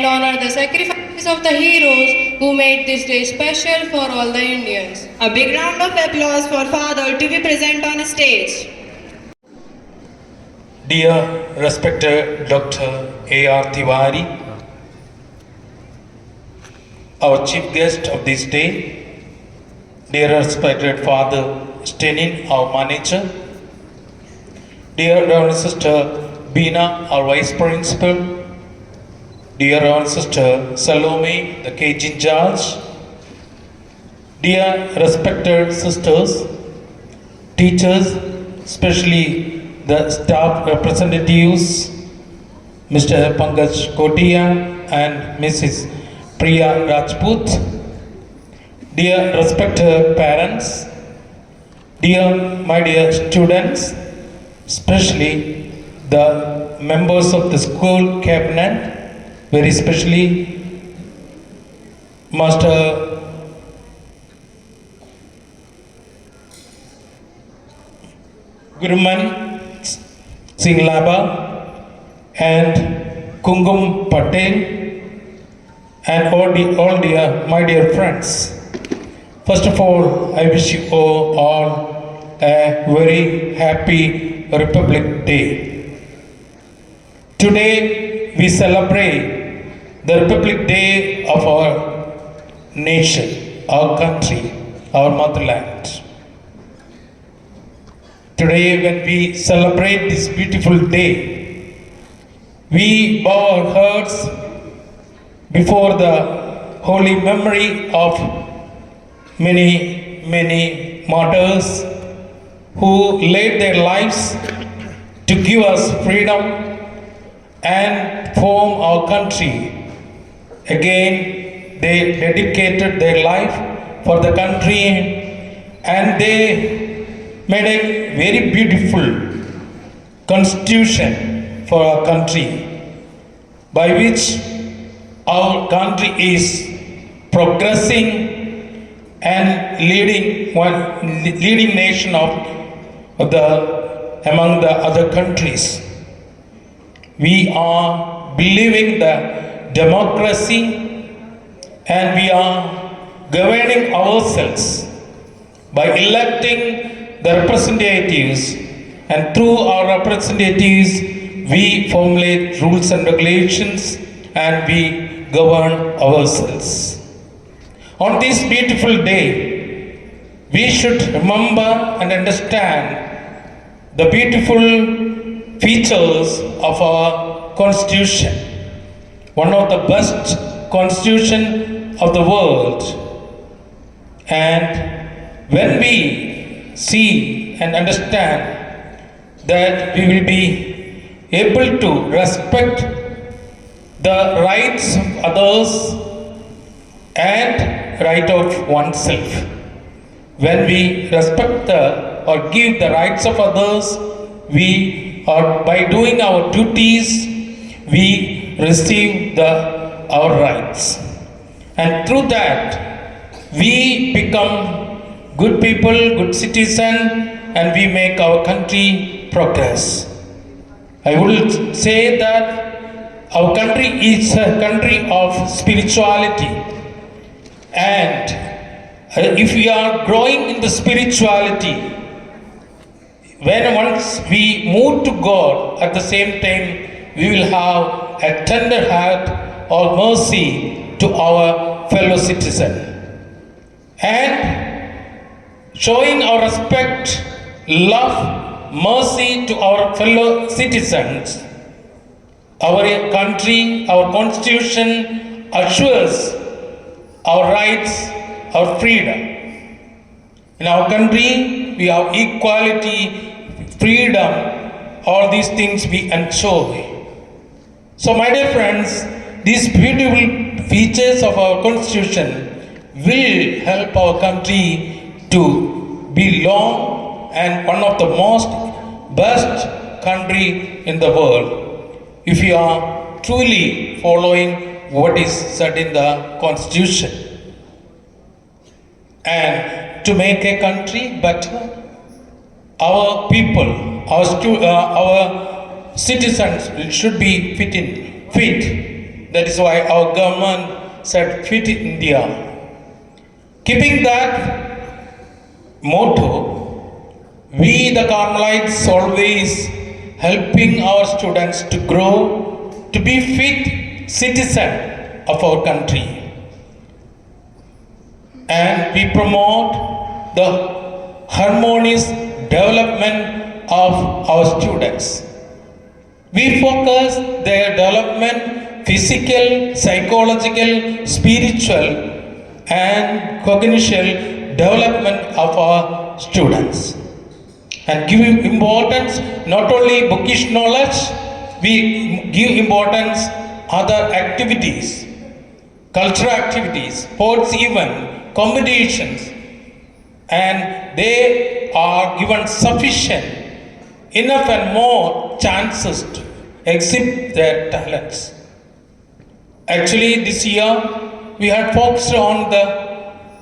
and honor the sacrifices of the heroes who made this day special for all the Indians. A big round of applause for Father to be present on stage. Dear respected Dr. A.R. Tiwari, our chief guest of this day, dear respected Father Stenin, our manager, dear Reverend Sister Bina, our vice principal, dear Reverend Sister Salome, the KG in charge, dear respected sisters, teachers, especially the staff representatives, Mr. Pankaj Kotia and Mrs. Priya Rajput, dear respected parents, my dear students, especially the members of the school cabinet, very especially Master Guruman Singh Laba and Kungum Patel and all dear, my dear friends. First of all, I wish you all a very happy Republic Day. Today we celebrate the Republic Day of our nation, our country, our motherland. Today, when we celebrate this beautiful day, we bow our hearts before the holy memory of many martyrs who laid their lives to give us freedom and form our country. Again, they dedicated their life for the country and they made a very beautiful constitution for our country, by which our country is progressing and leading nation among the other countries. We are believing the democracy and we are governing ourselves by electing the representatives, and through our representatives we formulate rules and regulations and we govern ourselves. On this beautiful day, we should remember and understand the beautiful features of our constitution, one of the best constitution of the world. And when we see and understand that we will be able to respect the rights of others and right of oneself. When we respect or give the rights of others, we are by doing our duties, we receive our rights. And through that, we become good people, good citizen, and we make our country progress. I would say that our country is a country of spirituality, and if we are growing in the spirituality, when once we move to God, at the same time we will have a tender heart or mercy to our fellow citizen. And showing our respect, love, mercy to our fellow citizens, our country, our constitution assures our rights, our freedom. In our country, we have equality, freedom, all these things we enjoy. So my dear friends, these beautiful features of our constitution will help our country to be long and one of the most best country in the world, if we are truly following what is said in the constitution. And to make a country better, our people, our citizens should be fit. That is why our government said Fit India. Keeping that motto, we the Carmelites always helping our students to grow to be fit citizen of our country. And we promote the harmonious development of our students. We focus their development, physical, psychological, spiritual, and cognitive development of our students. And give importance not only bookish knowledge, we give importance other activities, cultural activities, sports event, competitions, and they are given sufficient, enough and more chances to exhibit their talents. Actually, this year we had focused on the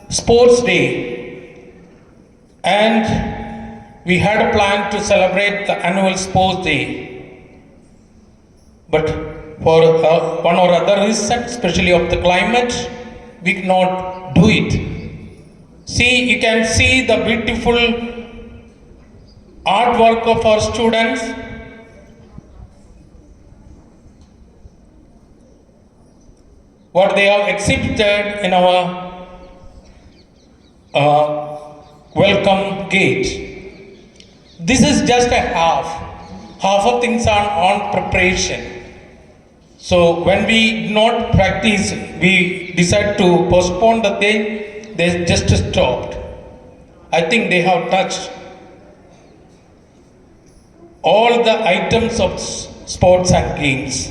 sports day, and we had a plan to celebrate the annual sports day. But for one or other reason, especially of the climate, we could not do it. See, you can see the beautiful artwork of our students. What they have exhibited in our welcome gate. This is just a half. Half of things are on preparation. So when we not practice, we decide to postpone the thing, they just stopped. I think they have touched all the items of sports and games.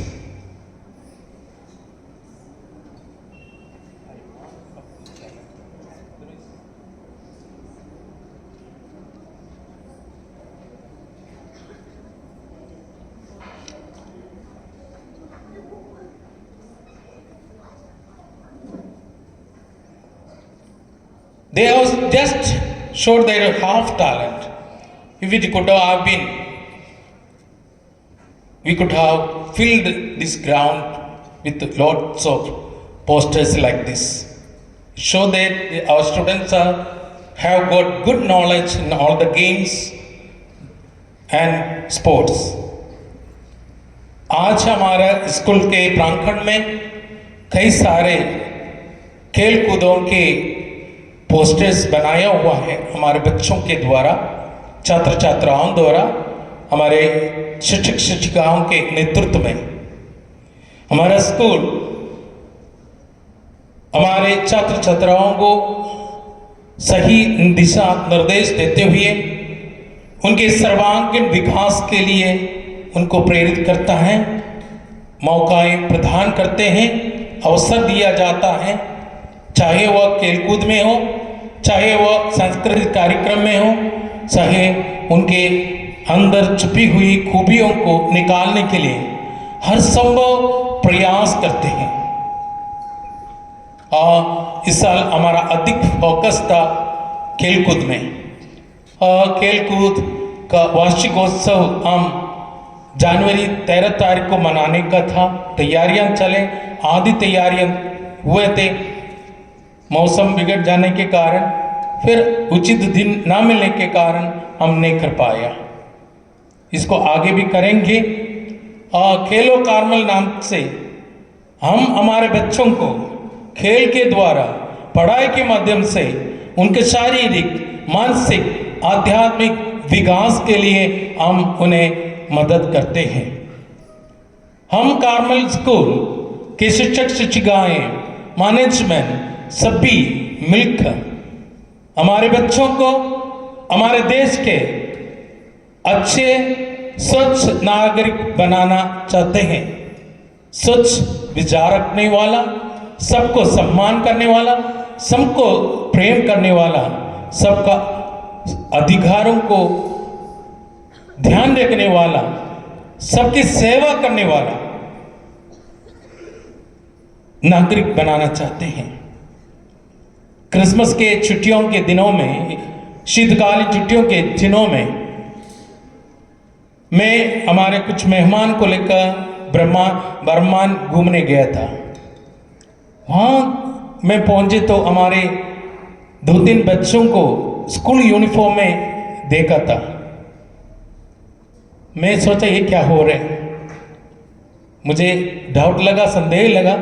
They have just showed their half talent. If it could have been, we could have filled this ground with lots of posters like this. Show that our students have got good knowledge in all the games and sports. आज हमारा school के प्रांगण में कई सारे खेल कूदों के posters बनाया हुआ है हमारे बच्चों के द्वारा, छात्र छात्राओं द्वारा, हमारे शिक्षक शिक्षिकाओं के नेतृत्व में। हमारा स्कूल हमारे छात्र छात्राओं को सही दिशा निर्देश देते हुए उनके सर्वांगीण विकास के लिए उनको प्रेरित करता है, मौकाएं प्रदान करते हैं, अवसर दिया जाता है, चाहे वह खेलकूद में हो, चाहे वह सांस्कृतिक कार्यक्रम में हो, चाहे उनके अंदर छुपी हुई खूबियों को निकालने के लिए हर संभव प्रयास करते हैं। और इस साल हमारा अधिक फोकस था खेलकूद में। खेलकूद का वार्षिकोत्सव हम जनवरी 13 तारीख को मनाने का था। तैयारियां चले, आधी तैयारियां हुए थे, मौसम बिगड़ जाने के कारण, फिर उचित दिन ना मिलने के कारण हम नहीं कर पाया। इसको आगे भी करेंगे। खेलो कार्मल नाम से हम हमारे बच्चों को खेल के द्वारा, पढ़ाई के माध्यम से उनके शारीरिक, मानसिक, आध्यात्मिक विकास के लिए हम उन्हें मदद करते हैं। हम कार्मल स्कूल के शिक्षक शिक्षिकाएं, मैनेजमेंट सभी मिलकर हमारे बच्चों को हमारे देश के अच्छे स्वच्छ नागरिक बनाना चाहते हैं। स्वच्छ विचार रखने वाला, सबको सम्मान करने वाला, सबको प्रेम करने वाला, सबका अधिकारों को ध्यान रखने वाला, सबकी सेवा करने वाला नागरिक बनाना चाहते हैं। क्रिसमस के छुट्टियों के दिनों में, शीतकालीन छुट्टियों के दिनों में मैं हमारे कुछ मेहमान को लेकर बर्मान घूमने गया था। वहाँ मैं पहुंचे तो हमारे 2-3 बच्चों को स्कूल यूनिफॉर्म में देखा था। मैं सोचा ये क्या हो रहा है, मुझे डाउट लगा, संदेह लगा।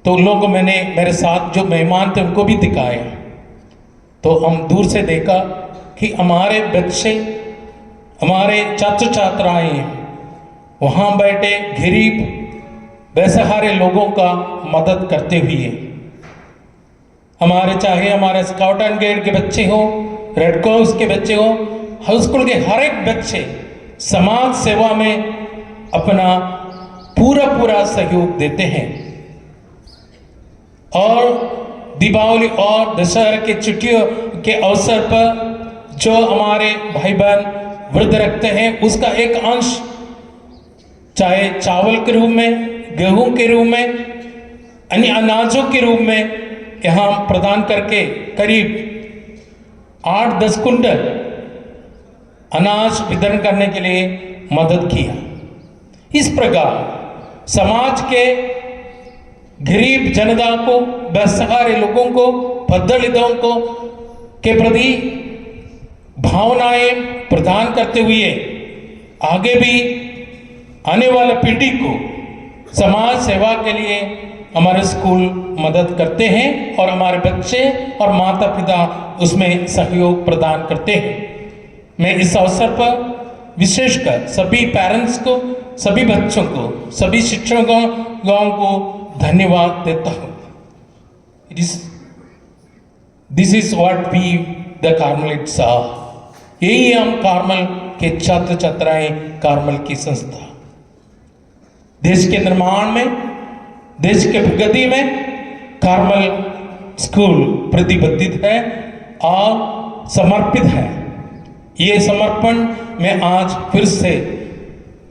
तो उन लोगों को मैंने मेरे साथ जो मेहमान थे उनको भी दिखाया। तो हम दूर से देखा कि हमारे बच्चे, हमारे छात्र छात्राएं वहाँ बैठे गरीब बेसहारे लोगों का मदद करते हुए, चाहे हमारे स्काउट एंड गाइड के बच्चे हो, रेड क्रॉस के बच्चे हो, हाई स्कूल के हर एक बच्चे समाज सेवा में अपना पूरा सहयोग देते हैं। और दीपावली और दशहरा के छुट्टियों के अवसर पर जो हमारे भाई बहन व्रत रखते हैं उसका एक अंश चाहे चावल के रूप में, गेहूं के रूप में, अन्य अनाजों के रूप में यहाँ प्रदान करके करीब 8-10 कुंटल अनाज वितरण करने के लिए मदद किया। इस प्रकार समाज के गरीब जनता को, बेसहारे लोगों को, बद्दलितों को के प्रति भावनाएं प्रदान करते हुए आगे भी आने वाले पीढ़ी को समाज सेवा के लिए हमारे स्कूल मदद करते हैं और हमारे बच्चे और माता पिता उसमें सहयोग प्रदान करते हैं। मैं इस अवसर पर विशेषकर सभी पेरेंट्स को, सभी बच्चों को, सभी शिक्षकों को धन्यवाद देता हूँ। This is what we the Carmelites are. यही हम कार्मल के छात्र छात्राएं, कार्मल की संस्था। देश के निर्माण में, देश के प्रगति में कार्मल स्कूल प्रतिबद्ध है और समर्पित है। ये समर्पण मैं आज फिर से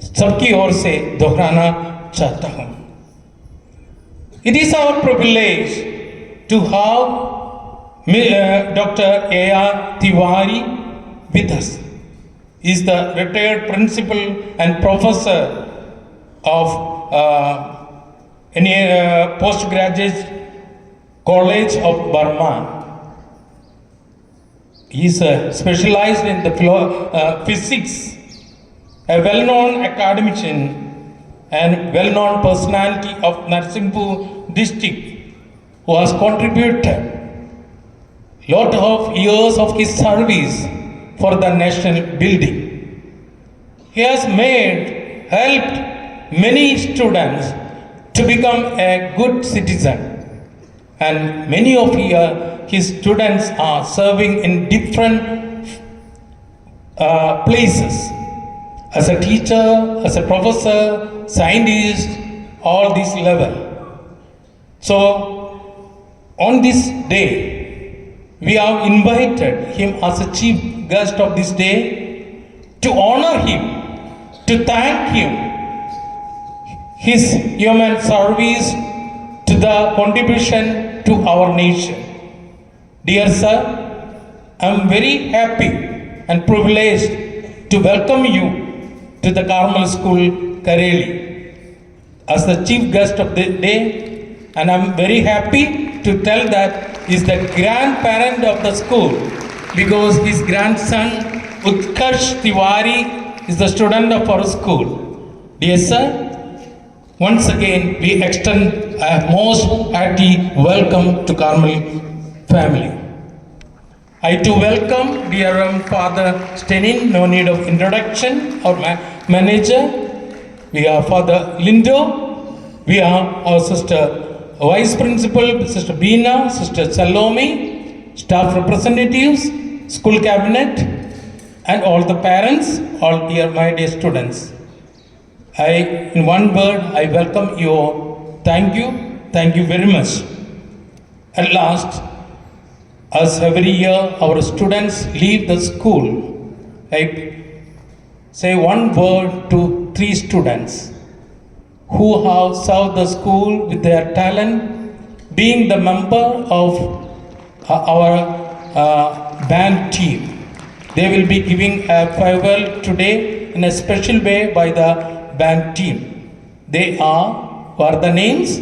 सबकी ओर से दोहराना चाहता हूँ। It is our privilege to have Dr. A.R. Tiwari with us. He is the retired principal and professor of postgraduate college of Burman. He is specialized in the physics, a well-known academician and well-known personality of Narsinghpur district, who has contributed lot of years of his service for the national building. He has helped many students to become a good citizen, and many of his students are serving in different places as a teacher, as a professor, scientist, all this level. So on this day, we have invited him as a chief guest of this day to honor him, to thank him, his human service to the contribution to our nation. Dear sir, I am very happy and privileged to welcome you to the Carmel School, Kareli, as the chief guest of the day, and I am very happy to tell that he is the grandparent of the school because his grandson Utkarsh Tiwari is the student of our school. Dear sir, once again we extend a most hearty welcome to Carmel family. I too welcome dear Father Stenin, no need of introduction, our manager. We are Father Lindo. We are our sister Vice Principal, Sister Beena, Sister Salome, staff representatives, school cabinet, and all the parents, all dear my dear students. In one word, I welcome you all. Thank you very much. At last, as every year our students leave the school, I say one word to 3 students who have served the school with their talent, being the member of our band team. They will be giving a farewell today in a special way by the band team. They are, what are the names?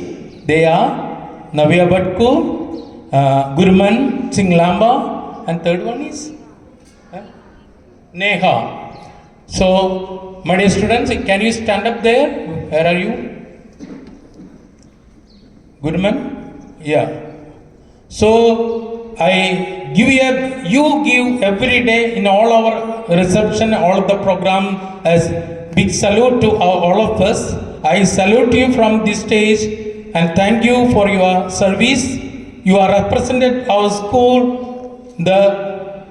They are Navya Bhatku, Gurman Singh Lamba, and third one is Neha. So, my dear students, can you stand up there? Where are you? Goodman? Yeah. So, you give every day in all our reception, all the program as big salute to all of us. I salute you from this stage and thank you for your service. You are represented our school, the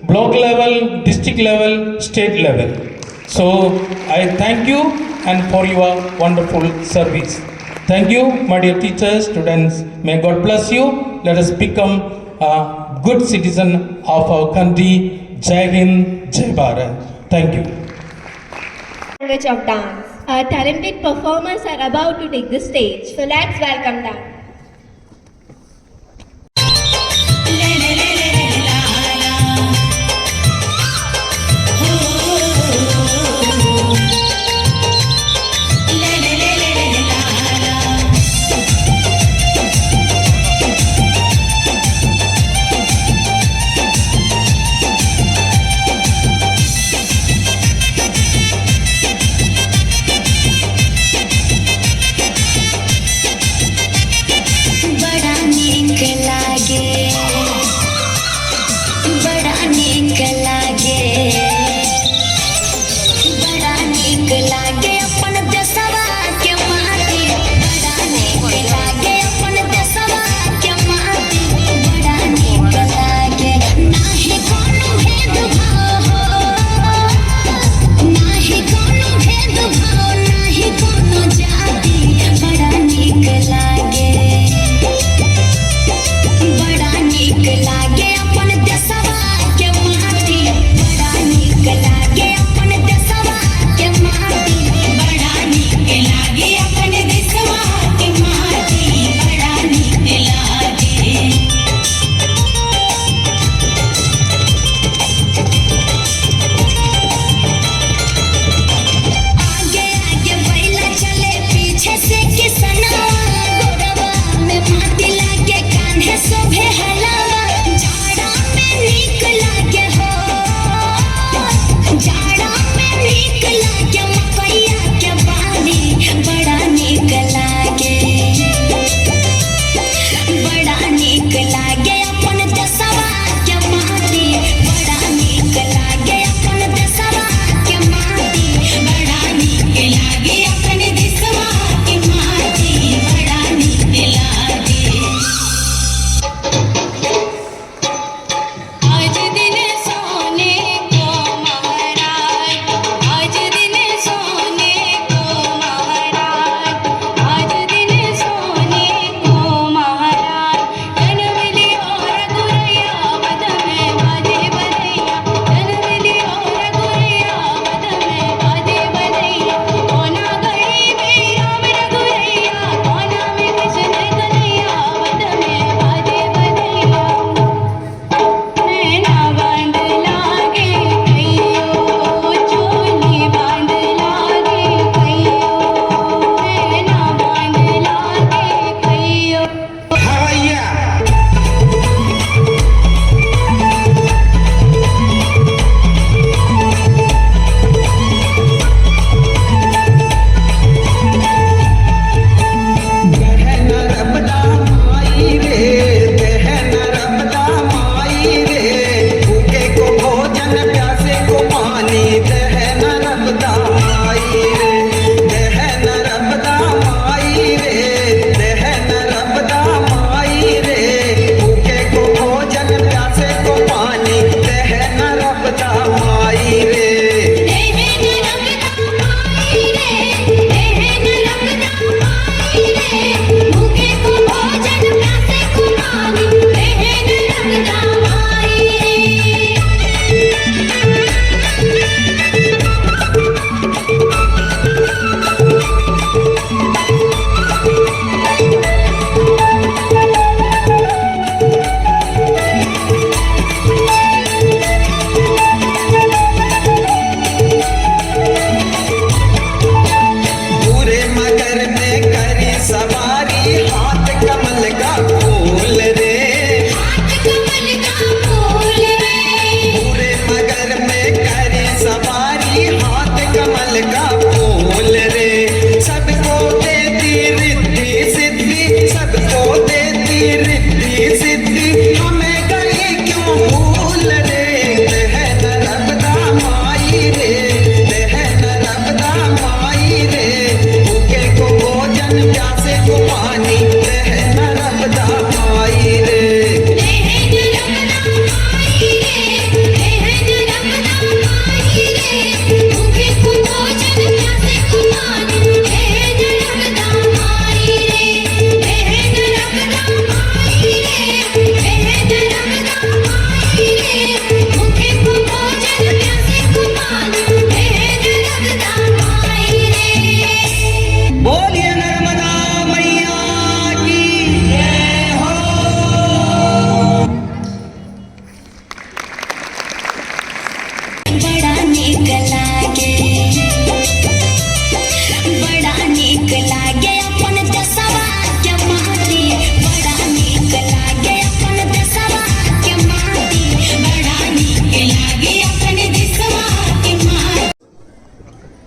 block level, district level, state level. So I thank you and for your wonderful service. Thank you, my dear teachers, students. May God bless you. Let us become a good citizen of our country. Jai Hind, Jai Bharat. Thank you. Language of dance. Our talented performers are about to take the stage. So let's welcome them.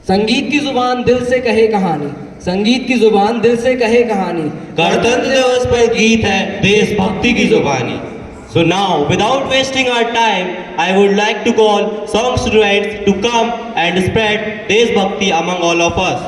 संगीत की जुबान दिल से कहे कहानी, संगीत की जुबान दिल से कहे कहानी। गणतंत्र दिवस पर गीत है देशभक्ति की जुबानी। So now, without wasting our time, I would like to call song students to come and spread Deshbhakti among all of us.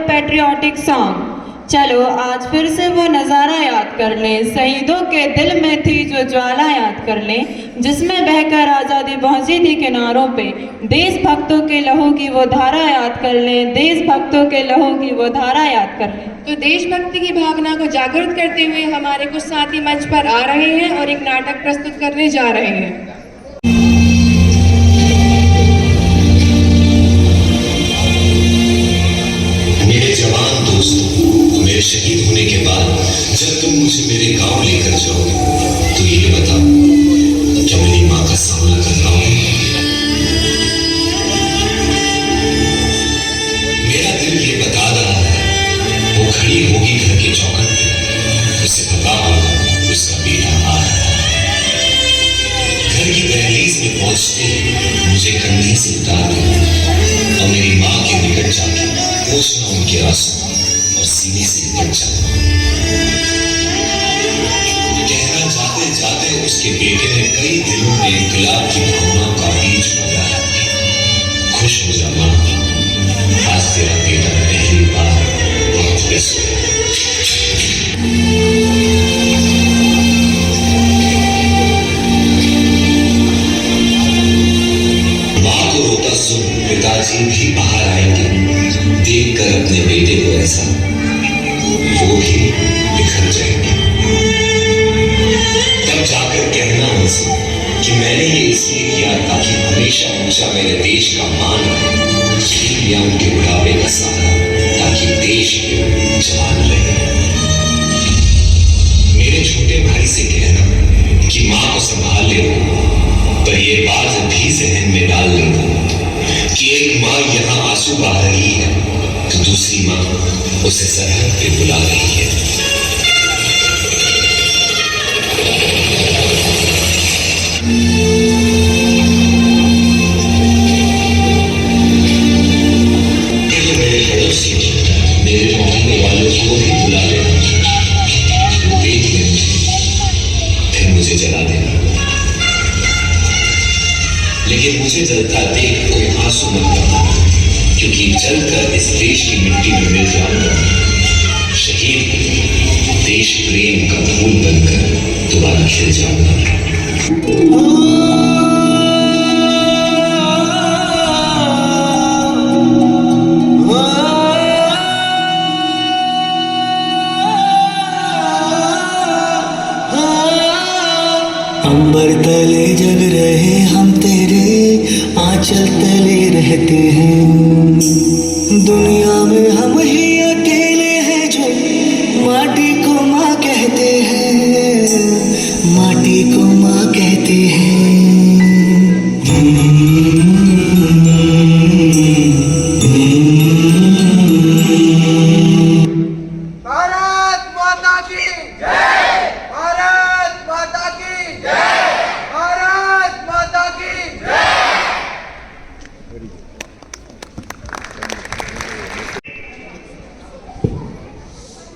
Patriotic song. चलो आज फिर से वो नज़ारा याद कर लें, शहीदों के दिल में थी जो ज्वाला याद कर लें, जिसमें बहकर आज़ादी पहुंची थी किनारों पे। देशभक्तों के लहू की वो धारा याद कर लें, देशभक्तों के लहू की वो धारा याद कर लें। तो देशभक्ति की भावना को जागृत करते हुए हमारे कुछ साथी मंच पर आ रहे हैं और एक नाटक प्रस्तुत करने जा रहे हैं। मेरे जवान दोस्तों, मेरे शहीद होने के बाद जब तुम मुझे मेरे गांव लेकर जाओगे तो ये बताओ, क्या मेरी माँ का सामना कर पाओगे? मेरा दिल ये बता रहा है, वो खड़ी होगी घर के चौखट पे, उसे पता होगा उसका बेटा आ रहा है। घर मुझे कंधे से उतार दे और मेरी माँ के निकट जाके पोंछना उनके आंसू और सीने से लिपट जाऊं। कहना जाते जाते उसके बेटे ने कई दिनों में इनकलाब की भावनाओं का बीज बोया है। खुश हो जा माँ, आज तेरा बेटा पहली बार आंख पे सोया। माँ को रोता सुन पिताजी भी बाहर आएंगे, देखकर अपने बेटे को ऐसा वो भी बिखर जाएंगे। तब जाकर कहना उनसे कि मैंने ये इसलिए किया ताकि हमेशा ऊंचा मेरे देश का मान रहे, या उनके बुढ़ापे का सहारा ताकि देश जवान रहे। मेरे छोटे भाई से कहना कि माँ को संभाल ले, पर ये बात भी जहन में डाल ले कि एक माँ यहाँ आंसू बहा रही है तो दूसरी माँ उसे सरहद पे बुला रही है। मेरे पड़ोसी मेरे मोहल्ले वालों को भी बुला लेना, वो देख ले मुझे, फिर मुझे जला देना। लेकिन मुझे जलता देख कोई आंसू मत करना, क्योंकि जलकर इस देश की मिट्टी में मिल जाऊंगा, शहीद देश प्रेम का फूल बनकर दोबारा खिल जाऊंगा। अंबर तले जग रहे हम तेरे आंचल तले रहते हैं, दुनिया में हम ही अकेले हैं जो माटी को माँ कहते हैं, माटी को माँ कहते हैं। भारत माता की जय, भारत माता की जय, भारत माता की जय।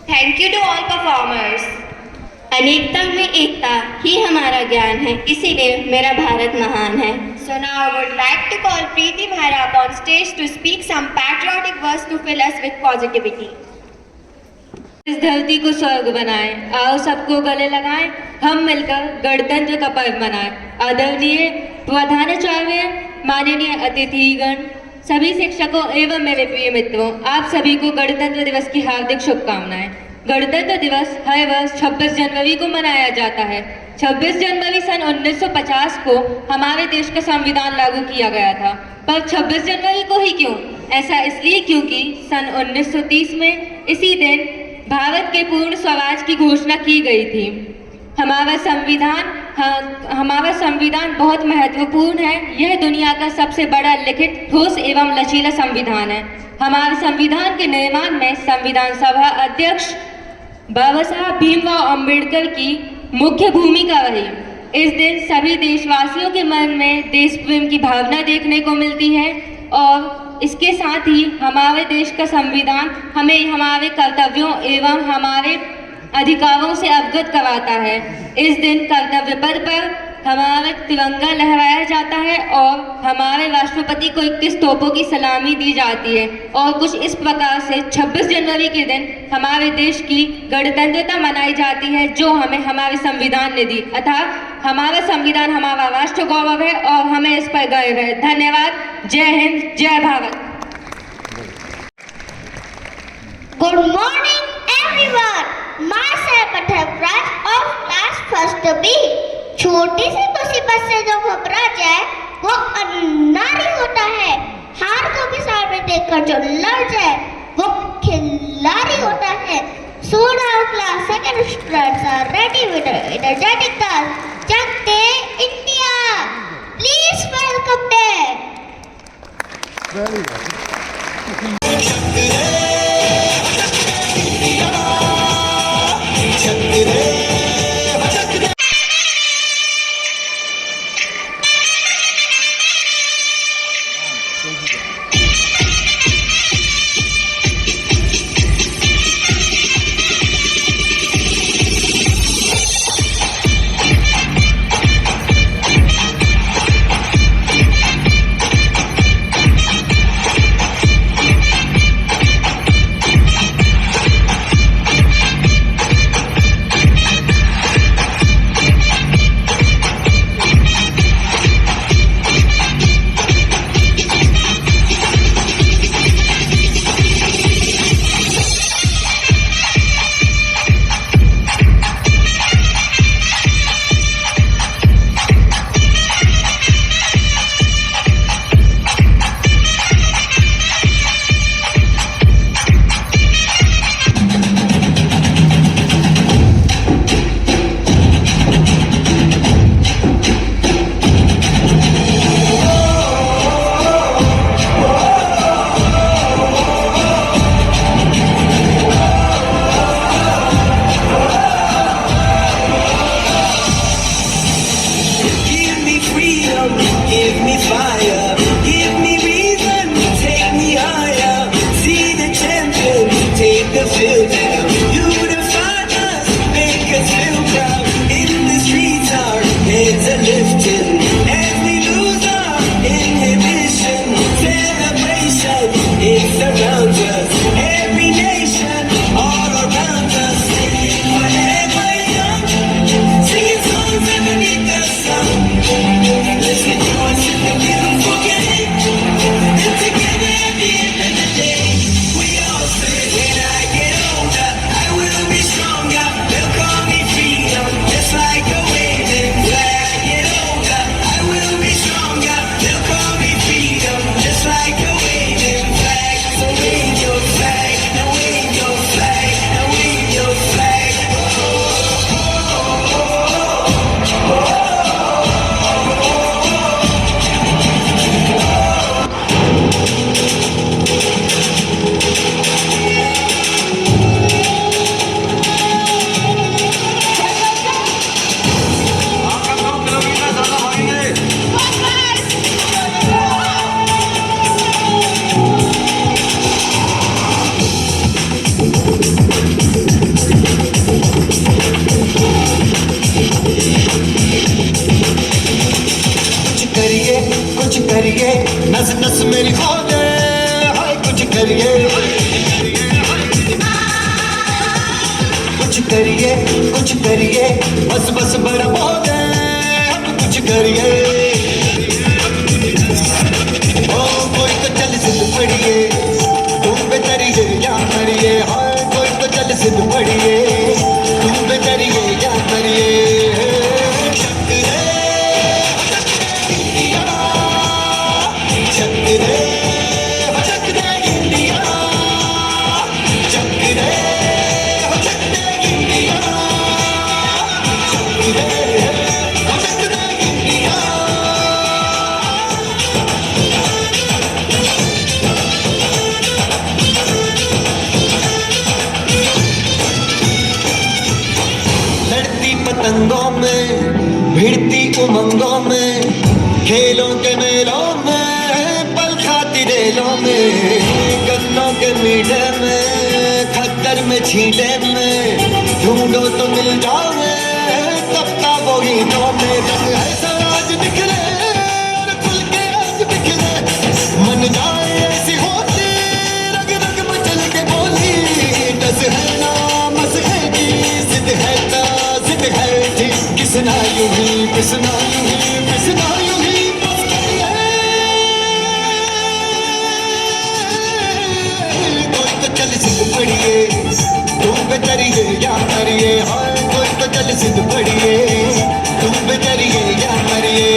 Thank you to all performers. अनेकता में एकता ही हमारा ज्ञान है, इसीलिए मेरा भारत महान है. So now I would like to call Preeti Mehra up on stage to speak some patriotic words to fill us with positivity. इस धरती को स्वर्ग बनाएं, आओ सबको गले लगाएं, हम मिलकर गणतंत्र का पर्व मनाएं. आदरणीय प्रधानाचार्य, माननीय अतिथिगण, सभी शिक्षकों एवं मेरे प्रिय मित्रों, आप सभी को गणतंत्र दिवस की हार्दिक शुभकामनाएं. गणतंत्र दिवस हर वर्ष 26 जनवरी को मनाया जाता है. 26 जनवरी सन 1950 को हमारे देश का संविधान लागू किया गया था. पर 26 जनवरी को ही क्यों? ऐसा इसलिए क्योंकि सन 1930 में इसी दिन भारत के पूर्ण स्वराज की घोषणा की गई थी. हमारा संविधान बहुत महत्वपूर्ण है. यह दुनिया का सबसे बड़ा लिखित, ठोस एवं लचीला संविधान है. हमारे संविधान के निर्माण में संविधान सभा अध्यक्ष बाबा साहब भीमराव अंबेडकर की मुख्य भूमिका रही. इस दिन सभी देशवासियों के मन में देश प्रेम की भावना देखने को मिलती है और इसके साथ ही हमारे देश का संविधान हमें हमारे कर्तव्यों एवं हमारे अधिकारों से अवगत कराता है. इस दिन कर्तव्य पथ पर हमारा तिरंगा लहराया जाता है और हमारे राष्ट्रपति को 21 तोपों की सलामी दी जाती है. और कुछ इस प्रकार से 26 जनवरी के दिन हमारे देश की गणतंत्रता मनाई जाती है, जो हमें हमारे संविधान ने दी. अतः हमारा संविधान हमारा राष्ट्र गौरव है और हमें इस पर गर्व है. धन्यवाद. जय हिंद, जय Bharat. Good morning everyone. Myself Butterfly of class first B. छोटी सी मुसीबत से जो घबरा जाए वो अनारी होता है. हार को भी सामने देखकर जो लड़ जाए वो खिलाड़ी होता है. So now class second students are ready with an energetic dance. Jagte India. Please welcome them. give me fire, give me reason, take me higher. See the champion, take the field down. Unify us, make us feel proud. In the streets our heads are lifting as we lose our inhibition. Celebration, it surrounds us. Every nation, all around us. Singing forever young, singing songs underneath the sun. Listen to us in the beautiful game. And together at the end of the day, we all say, when I get older, I will be stronger. They'll call me freedom, just like a waving flag. Get older, I will be stronger. They'll call me freedom, just like a waving flag. So wave your flag, now wave your flag, now wave your flag. कुछ करिए नस नस मेरी खो जाए हाय कुछ करिए कुछ करिए बस बस बड़ा हो जाए अब कुछ करिए ओ कोई तो चल सिद्ध पड़िए तुम बेतरिए या मरिए हाय कोई तो चल सिद्ध पड़िए तुम बेतरिए या मरिए पतंगों में भिड़ती उमंगों में खेलों के मेलों में पल खाती रेलों में गन्नों के मीठे में खद्दर में छींटे में ढूंढो तो मिल जाओगे तब का वो गीतों में रंग है सराज बिखरे और खुल के आज बिखरे मन जाए ऐसी होती रग रग मचल के बोली दस है नाम है जी जिद है जिद है जी किसना यूं ही पिसना यूं ही पिसना यूं ही बस करिए कोई तो चल सिद्ध पड़िए तुम बेतरिए या मरिए हाय कोई तो चल सिद्ध पड़िए तुम बेतरिए या मरिए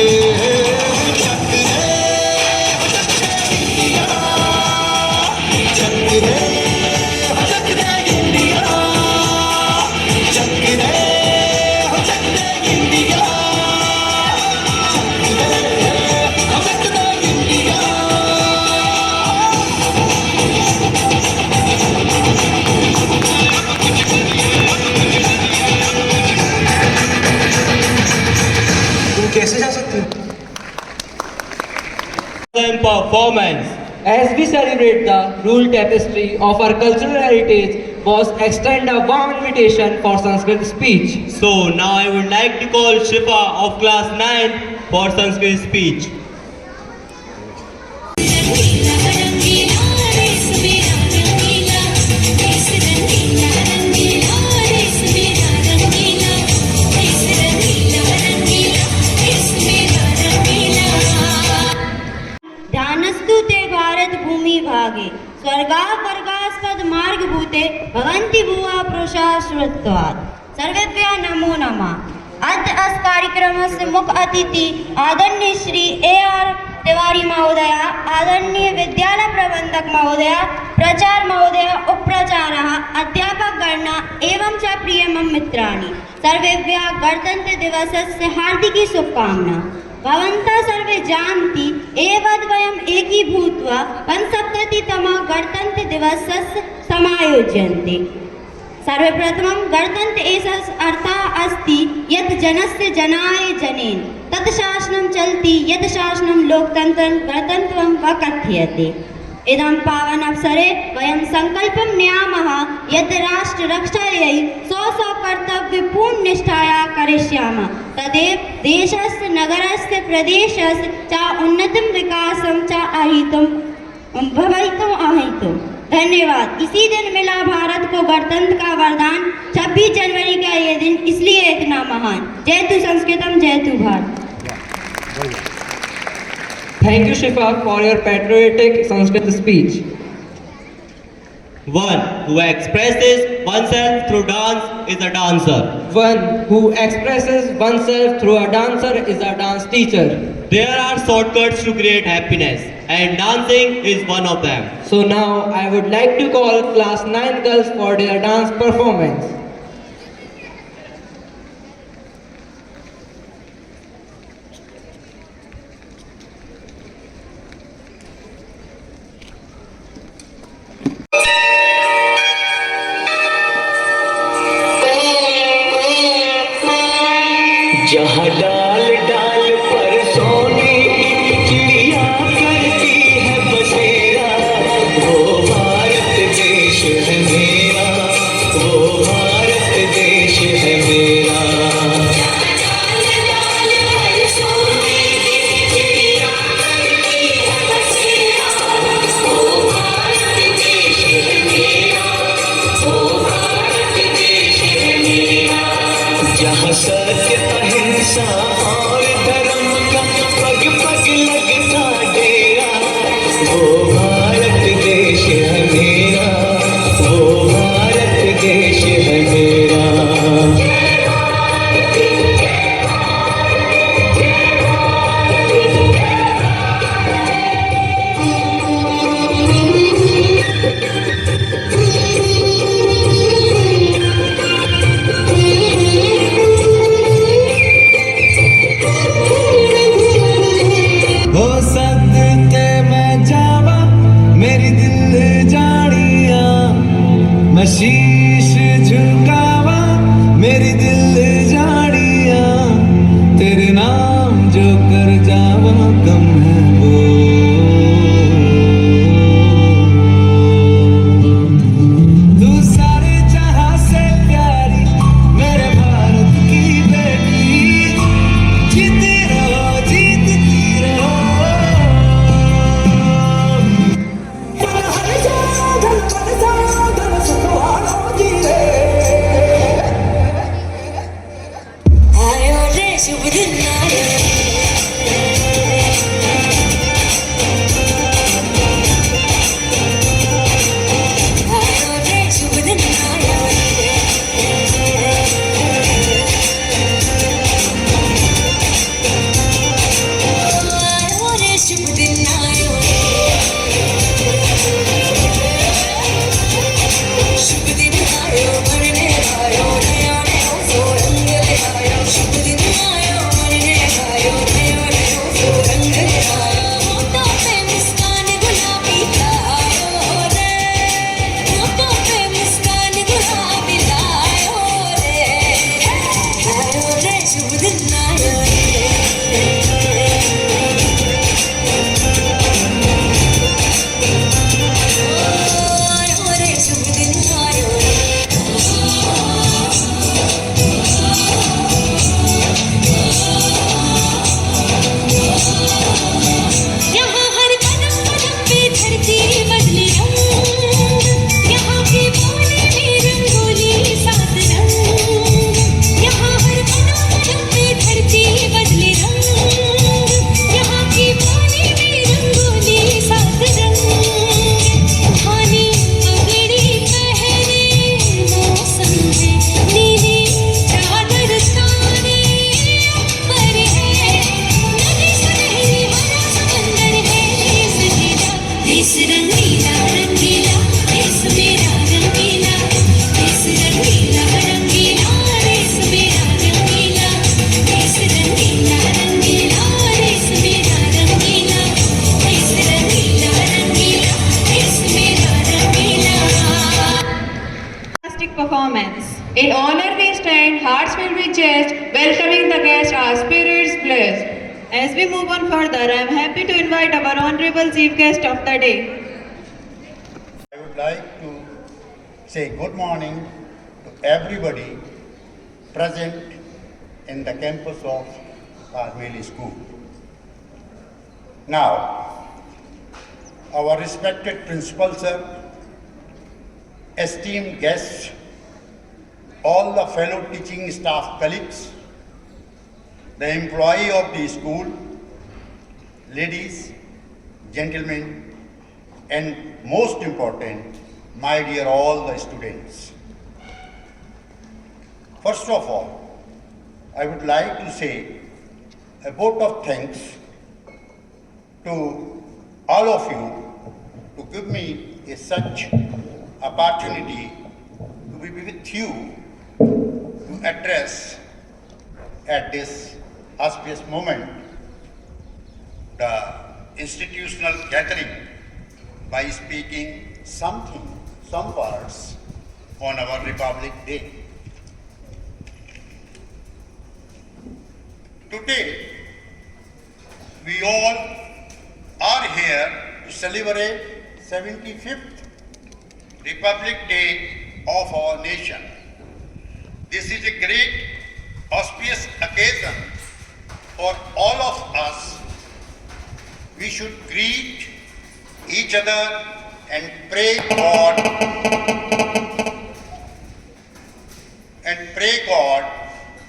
कैसे जा सकते हो performance. As we celebrate the rural tapestry of our cultural heritage, was extend a warm invitation for Sanskrit speech. So now I would like to call Shifa of class 9 for Sanskrit speech. ध्यानस्तु ते भारत भूमि भागे स्वर्गा वर्गास्पद मार्ग भूते भवन्ति भुवा प्रोषाश्रुत्वात् सर्वेभ्यः नमो नमः। अद्य अस्य कार्यक्रमस्य मुख्य अतिथि आदरणीय श्री AR तिवारी महोदय, आदरणीय विद्यालय प्रबंधक महोदय, प्राचार्य महोदय, उपप्राचार्यः, अध्यापकगण एवं च प्रियमं मित्राणि, सर्वेभ्यः गणतन्त्र दिवसस्य हार्दिकी शुभकामना। भवन्तः सर्वे जानन्ति एवद् वयम् एकीभूत्वा 75तमः गणतन्त्र दिवसस्य समायोजयन्ति। सर्वप्रथमं गणतन्त्र एषः अर्थः अस्ति यत् जनस्य जनाय जनेन तत्शासनं चलति यत् शासनं लोकतन्त्रं गणतन्त्रं वा कथ्यते। इदं पावनावसरे वयं सङ्कल्पं नयामः यत् राष्ट्ररक्षायै स्वकर्तव्यपूर्णं निष्ठया करिष्यामः। तदेव देशस्य नगरस्य प्रदेशस्य च उन्नतं विकासं च भवितुम्। धन्यवाद। इसी दिन मिला भारत को गणतंत्र का वरदान। 26 जनवरी का ये दिन इसलिए इतना महान। जयतु संस्कृतम जयतु Bharat. Thank you, Shifa, for your patriotic Sanskrit speech. One who expresses oneself through dance is a dancer. One who expresses oneself through a dancer is a dance teacher. There are shortcuts to create happiness, and dancing is one of them. So now I would like to call class 9 girls for their dance performance. जहाँ डाल डाल पर सोने की चिड़िया करती है बसेरा, वो भारत देश है मेरा, वो भारत देश है मेरा। जहाँ सत्य अहिंसा और धर्म का पग पग लगता डेरा, वो भारत देश है मेरा, वो भारत देश है मेरा। हो सकते मैं जावा मेरी दिल जानिया, मैं शीश झुकावा मेरी दिल जानिया, तेरे नाम जो कर जावा कम है वो। तू सारे जहां से प्यारी मेरे भारत की बेटी, जीती रहो जीतती रहो। आयो रे शुभ दिन आयो, आयो रे शुभ दिन आयो, आयो रे शुभ दिन आयो, शुभ दिन आयो मरने आयो, नया नया सो रंग ले आयो। शुभ दिन आयो मरने आयो, नया नया सो रंग ले आयो। होठों पे मुस्कान गुलाबी लायो रे, होठों पे मुस्कान गुलाबी लायो रे, आयो रे शुभ दिन आयो रे, आयो रे शुभ दिन आयो रे। यहाँ हर कदम कदम पे धरती बदले रंग, यहाँ की बोली में रंगोली सात रंग। यहाँ हर कदम कदम पे धरती बदले रंग, यहाँ की बोली में रंगोली सात रंग। धानी पगड़ी पहने मौसम है, नीली चादर ताने ऊपर है, नदी सुनहरी हरा समंदर है सजेदा। देश रंगीला रंगीला, देश मेरा रंगीला, देश रंगीला रंगीला, देश मेरा रंगीला, देश रंगीला रंगीला, देश मेरा रंगीला, देश रंगीला रंगीला, देश मेरा रंगीला। Fantastic performance. In honor we stand, hearts filled with jest, welcoming the guests, our spirits, declares. As we move on further, I am happy to invite our honorable chief guest of the day. I would like to say good morning to everybody present in the campus of Carmeli School. Now, our respected principal sir, esteemed guests, all the fellow teaching staff colleagues, the employee of the school, ladies, gentlemen, and most important, my dear all the students. First of all, I would like to say a vote of thanks to all of you to give me such opportunity to be with you to address at this auspicious moment the institutional gathering by speaking some words on our Republic Day. Today, we all are here to celebrate 75th Republic Day of our nation. This is a great auspicious occasion for all of us. We should greet each other and pray God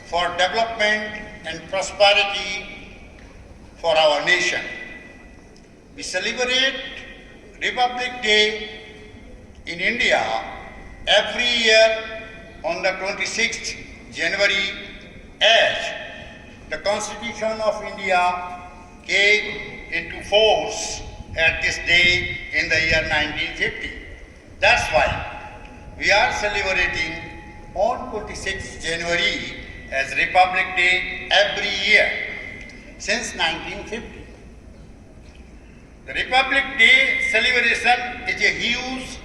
for development and prosperity for our nation. We celebrate Republic Day in India every year on the 26th January as the Constitution of India came into force at this day in the year 1950. That's why we are celebrating on 26th January as Republic Day every year since 1950. The Republic Day celebration is a huge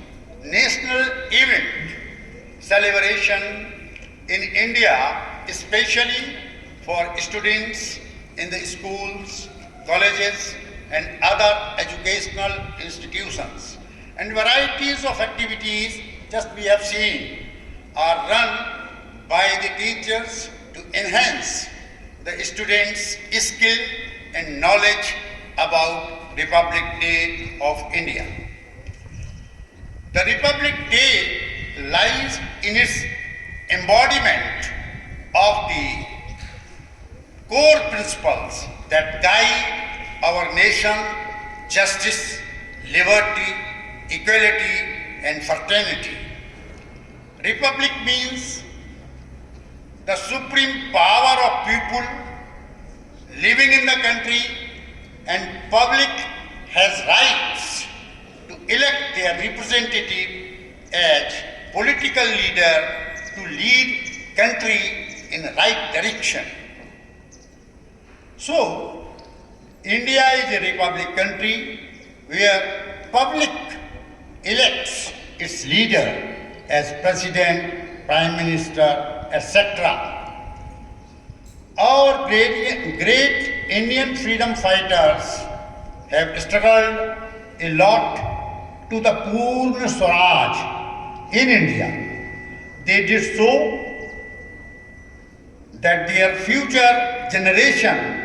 national event celebration in India, especially for students in the schools, colleges, and other educational institutions. And varieties of activities, just we have seen, are run by the teachers to enhance the students' skill and knowledge about Republic Day of India. The Republic Day lies in its embodiment of the core principles that guide our nation: justice, liberty, equality, and fraternity. Republic means the supreme power of people living in the country, and public has rights to elect their representative as political leader to lead country in the right direction. So, India is a republic country where public elects its leader as president, prime minister, etc. Our great Indian freedom fighters have struggled a lot to the Purna Swaraj in India. They did so that their future generation,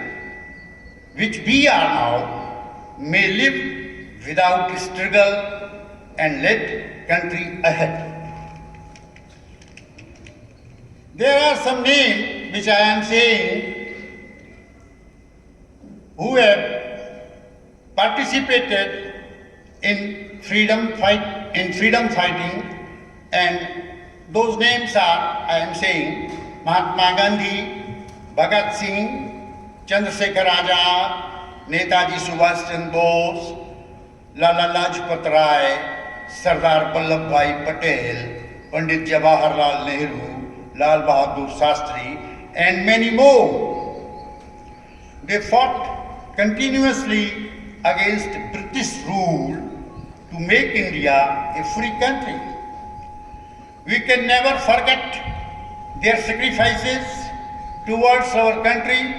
which we are now, may live without struggle and lead country ahead. There are some names which I am saying who have participated in freedom fighting, and those names are, I am saying, Mahatma Gandhi, Bhagat Singh, Chandrasekhar Azad, Netaji Subhash Chandra Bose, Lala Lajpat Rai, Sardar Vallabhbhai Patel, Pandit Jawaharlal Nehru, Lal Bahadur Shastri, and many more. They fought continuously against British rule to make India a free country. We can never forget their sacrifices towards our country,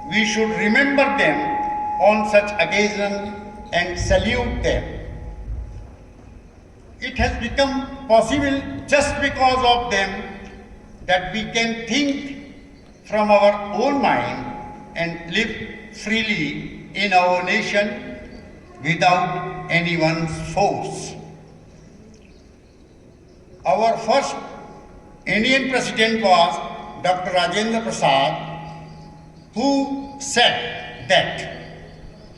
we should remember them on such occasion and salute them. It has become possible just because of them that we can think from our own mind and live freely in our nation without anyone's force. Our first Indian president was Dr. Rajendra Prasad, who said that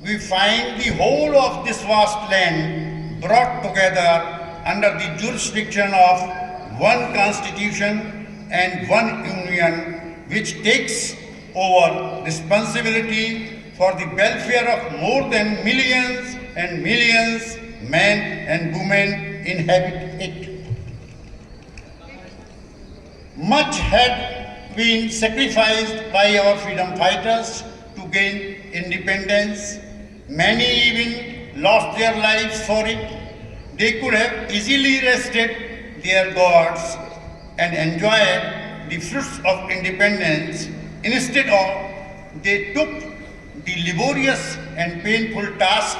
we find the whole of this vast land brought together under the jurisdiction of one constitution and one union, which takes over responsibility for the welfare of more than millions and millions men and women inhabit it. Much had been sacrificed by our freedom fighters to gain independence. Many even lost their lives for it. They could have easily rested their gods and enjoyed the fruits of independence. Instead of, they took the laborious and painful task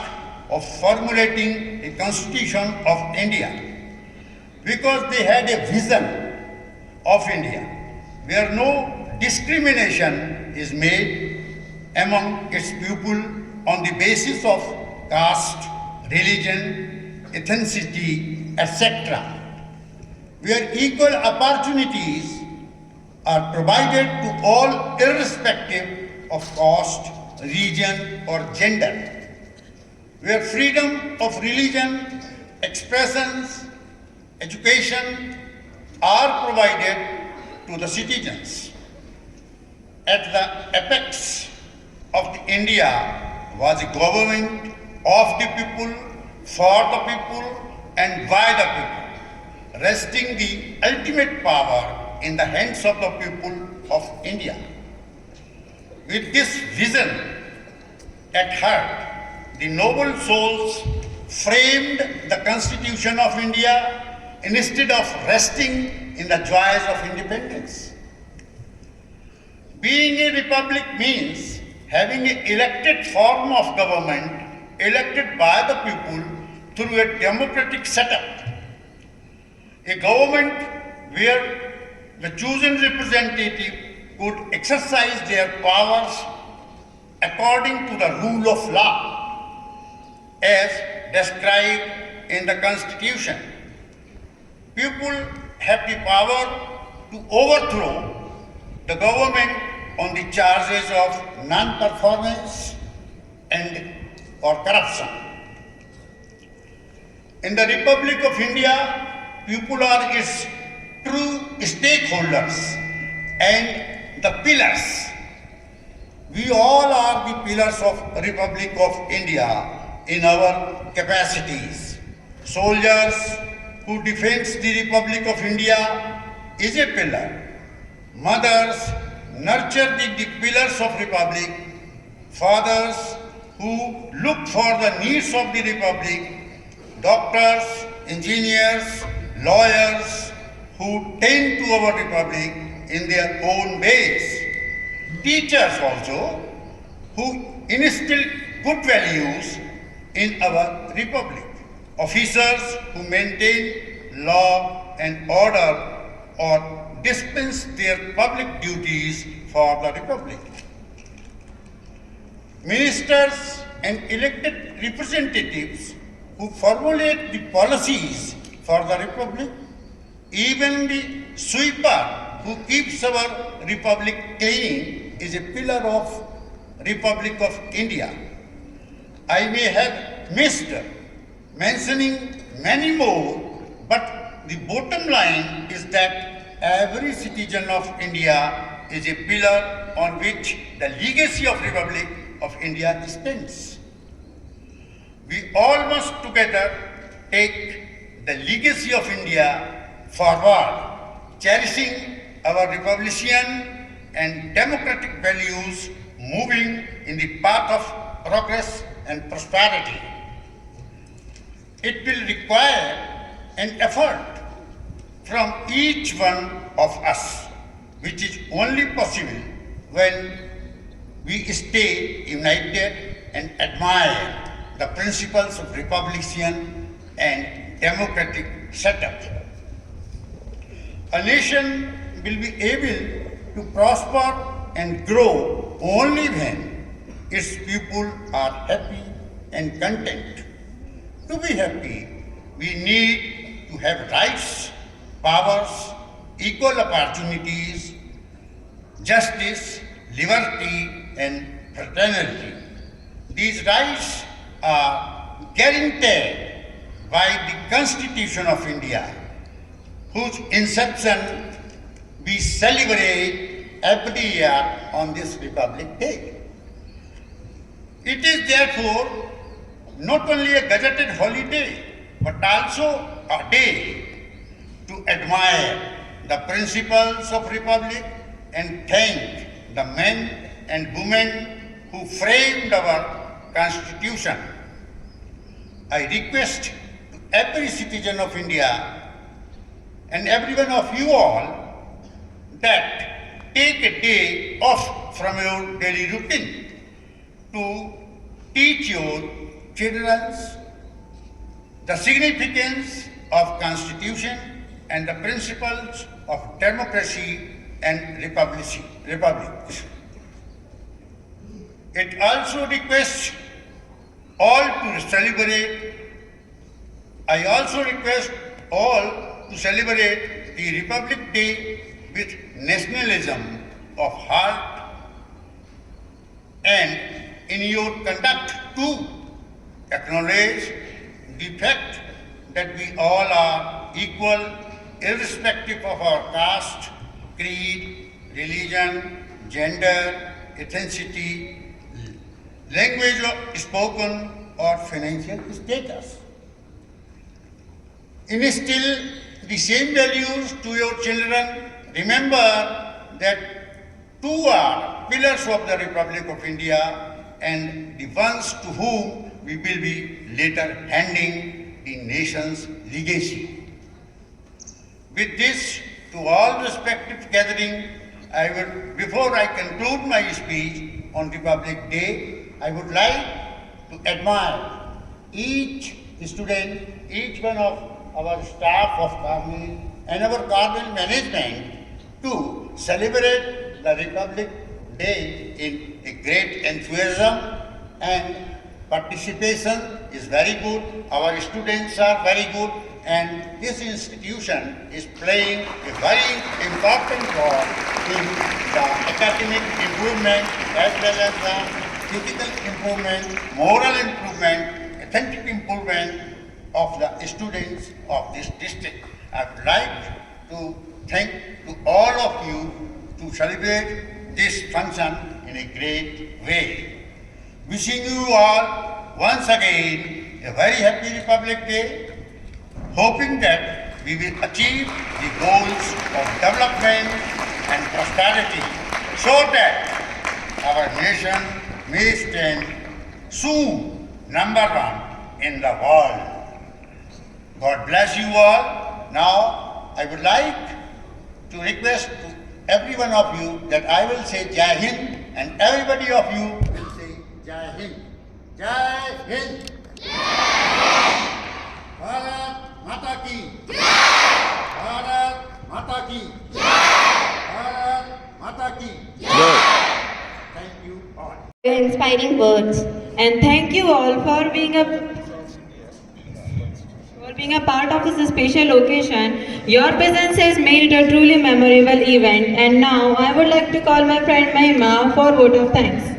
of formulating a constitution of India, because they had a vision of India where no discrimination is made among its people on the basis of caste, religion, ethnicity, etc., where equal opportunities are provided to all irrespective of caste, region or gender, where freedom of religion, expressions, education are provided to the citizens. At the apex of the India was a government of the people, for the people and by the people, resting the ultimate power in the hands of the people of India. With this vision at heart, the noble souls framed the Constitution of India instead of resting in the joys of independence. Being a republic means having an elected form of government elected by the people through a democratic setup. A government where the chosen representative could exercise their powers according to the rule of law as described in the Constitution. People have the power to overthrow the government on the charges of non-performance and or corruption. In the Republic of India, people are its true stakeholders and the pillars. We all are the pillars of Republic of India in our capacities. Soldiers who defends the Republic of India is a pillar. Mothers nurture the pillars of Republic. Fathers who look for the needs of the Republic. Doctors, engineers, lawyers who tend to our Republic in their own ways. Teachers also who instill good values in our Republic. Officers who maintain law and order or dispense their public duties for the Republic. Ministers and elected representatives who formulate the policies for the Republic. Even the sweeper who keeps our Republic clean is a pillar of Republic of India. I may have missed mentioning many more, but the bottom line is that every citizen of India is a pillar on which the legacy of Republic of India stands. We all must together take the legacy of India forward, cherishing our republican and democratic values, moving in the path of progress and prosperity. It will require an effort from each one of us, which is only possible when we stay united and admire the principles of republican and democratic setup. A nation will be able to prosper and grow only when its people are happy and content. To be happy, we need to have rights, powers, equal opportunities, justice, liberty, and fraternity. These rights are guaranteed by the Constitution of India, whose inception we celebrate every year on this Republic Day. It is therefore not only a gazetted holiday, but also a day to admire the principles of Republic and thank the men and women who framed our Constitution. I request to every citizen of India and every one of you all that take a day off from your daily routine to teach your children the significance of Constitution and the principles of democracy and republic. It also requests all to celebrate. I also request all to celebrate the Republic Day with nationalism of heart, and in your conduct too acknowledge the fact that we all are equal irrespective of our caste, creed, religion, gender, ethnicity, language spoken, or financial status. Instill the same values to your children. Remember that two are pillars of the Republic of India and the ones to whom we will be later handing the nation's legacy. With this, to all respective gathering, before I conclude my speech on Republic Day, I would like to admire each student, each one of our staff of Carmel and our Carmel management to celebrate the Republic Day in a great enthusiasm, and participation is very good. Our students are very good, and this institution is playing a very important role in the academic improvement as well as the physical improvement, moral improvement, authentic improvement of the students of this district. I would like to thank to all of you to celebrate this function in a great way. Wishing you all once again a very happy Republic Day, hoping that we will achieve the goals of development and prosperity so that our nation may stand soon #1 in the world. God bless you all. Now, I would like to request to every one of you that I will say Jai Hind and everybody of you will say Jai Hind. Jai Hind. Bharat Mata Ki. Bharat Mata Ki. Bharat Mata Ki. Thank you all. Inspiring words, and thank you all for being a part of this special occasion. Your presence has made it a truly memorable event, and now I would like to call my friend Mahima for vote of thanks.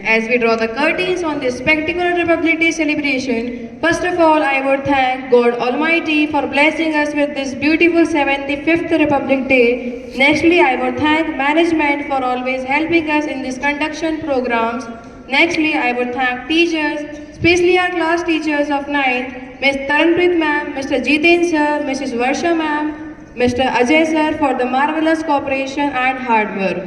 As we draw the curtains on this spectacular Republic Day celebration, first of all, I would thank God Almighty for blessing us with this beautiful 75th Republic Day. Nextly, I would thank management for always helping us in these conduction programs. Nextly, I would thank teachers, especially our class teachers of 9th, Ms. Taranpreet ma'am, Mr. Jiten sir, Mrs. Varsha ma'am, Mr. Ajay sir for the marvelous cooperation and hard work.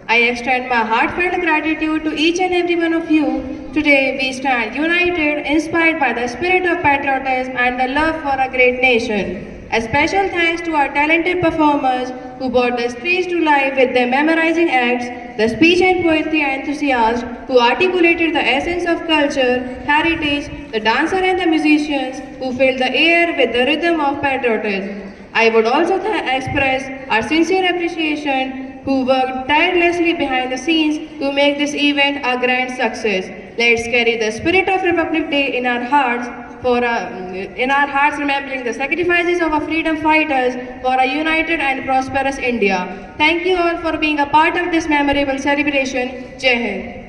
I extend my heartfelt gratitude to each and every one of you. Today we stand united, inspired by the spirit of patriotism and the love for a great nation. A special thanks to our talented performers who brought the streets to life with their memorizing acts, the speech and poetry enthusiasts who articulated the essence of culture, heritage, the dancer and the musicians who filled the air with the rhythm of patriotism. I would also express our sincere appreciation who worked tirelessly behind the scenes to make this event a grand success. Let's carry the spirit of Republic Day in our hearts, remembering the sacrifices of our freedom fighters for a united and prosperous India. Thank you all for being a part of this memorable celebration. Jai Hind.